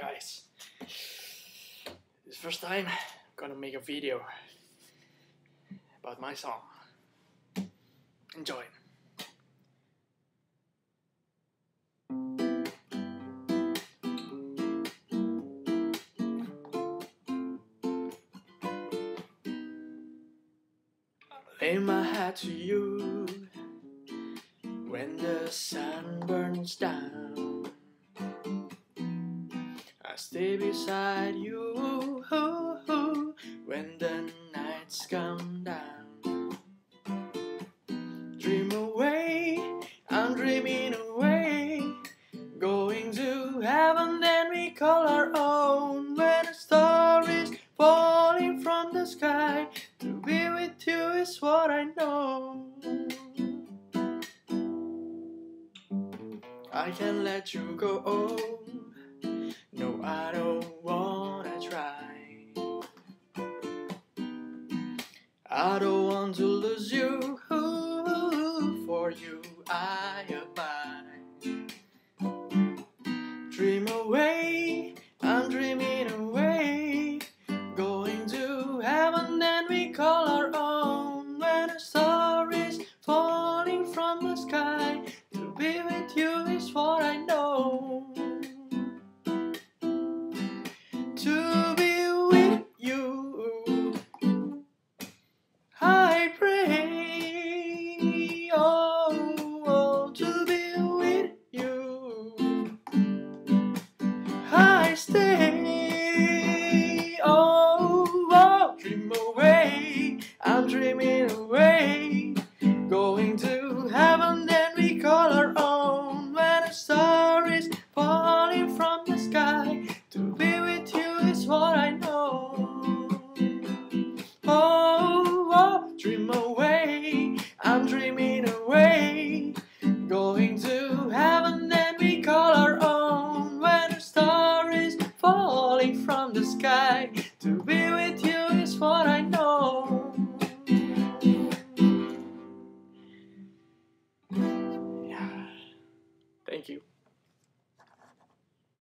guys, this first time I'm gonna make a video about my song. Enjoy. Lay my hat to you when the sun burns down. I stay beside you when the nights come down. Dream away, I'm dreaming away, going to heaven then we call our own. When a star is falling from the sky, to be with you is what I know. I can't let you go, no, I don't wanna try. I don't want to lose you, for you I abide. Dream away, I'm dreaming away, going to heaven then we call our own. When a star is falling from the sky, to be with you is what I know. To be with you, I pray, oh, to be with you, I stay, oh, dream away, I'm dreaming away, going to heaven.